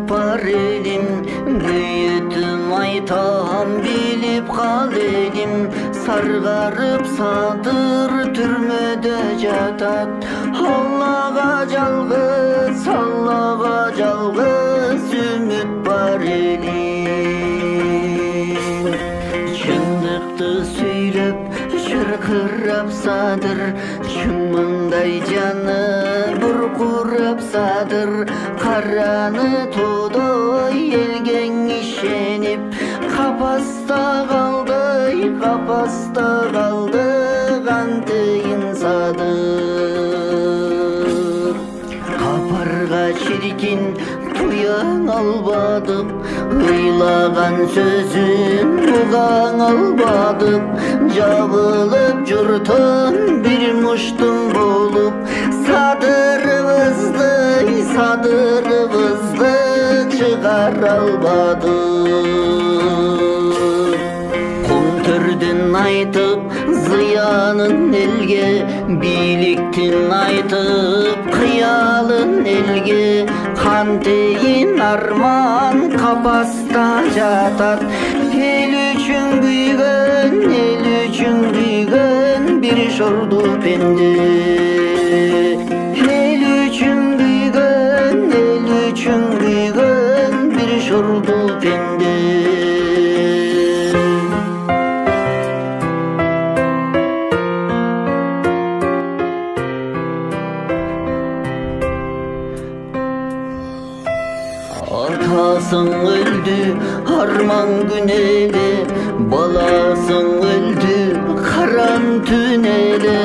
бар элим, бүйөтүм айтам билип кал элим. Саргарып садыр түрмөдө жатат, Аллага жалгыз үмүт бар элим. Чындыкты сүйлөп шыркырап садыр, чымандай жаны буркурап садыр. Караны тоодой элген ишенип, капаста калды кантейин садыр. Капарга чиркин туяң албадык, ыйлаган сөзүн угаң албадык. Жабылып журтум бир муштум болуп, садырыбызды чыгара албадык. Кум төрдүн айтып зыянын элге, бийликтин айтып кыялын элге. Кантейин арман капаста жатат, эл үчүн күйгөн бир шорду пенде. Эл үчүн күйгөн бир шорду пенде. Атасың өлдү арман күнеле, баласың өлдү каран түнеле.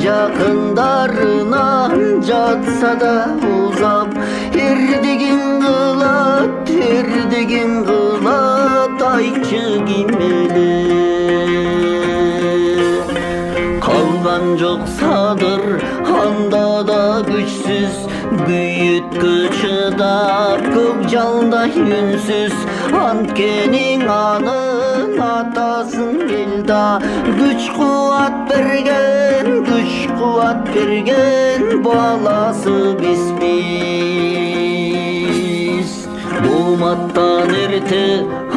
Жакындарынан жатса да узап, эрдигин кылат, айтчы ким эле. Калган жок садыр анда да күчсүз, күйүткө чыдап көк жалдай үнсүз. Анткени анын атасын элда күч кубат берген баласы бизбиз. Дооматтан эрте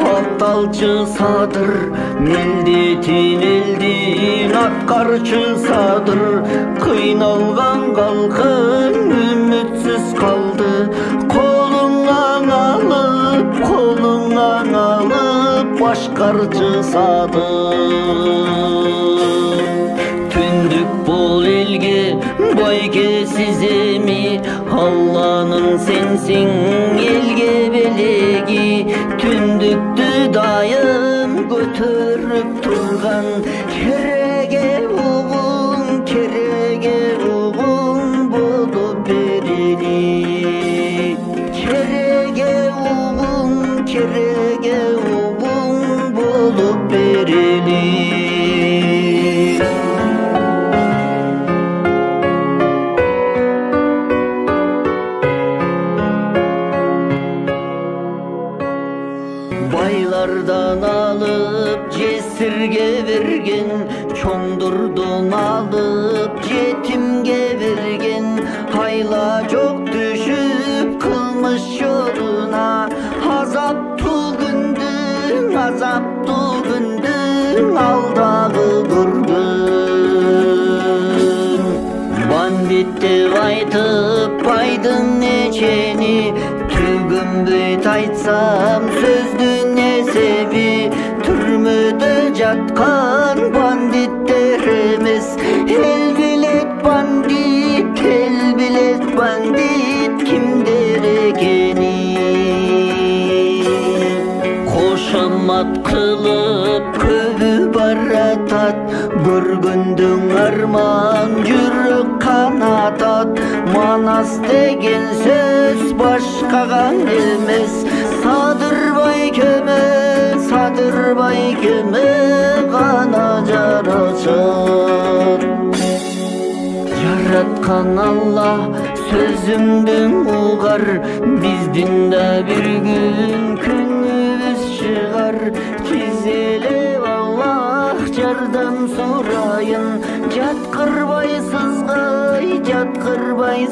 апталчы садыр, милдетин элдин аткарчы садыр. Кыйналган калкын үмүтсүз калды, колуңан алып башкарчы садыр. Түндүк бол элге байкесиз эми, Алланын сенсиң элге белеги. Түндүктү дайым көтөрүп турган, кереге угуң болуп берели. Кереге угуң болуп берели. Байлардан алып жесирге берген, чоңдурдун алып жетимге берген. Айла жок түшүп кылмыш жолуна, азаптуу күндүн алдагы көргөн. Бандит деп айтып байдын эчени, түгөнбөйт айтсам сөздүн эсеби. Түрмөдө жаткан бандиттер эмес, эл билет бандит кимдер экени. Кошомат кылып көбү баратат, көргөндүң арман жүрөк канатат. Манас деген сөз башкага эмес, Садырбай көмө гана жарачат. Жараткан Алла сөзүмдүн угар, биздин да бир күн күнүбүз чыгар. Тиз эле Аллах жардам сурайын, жаткырбай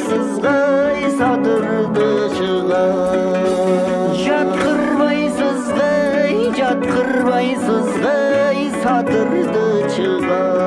сызгай садырды чыгар. Майсыз кый сатырды чыгар.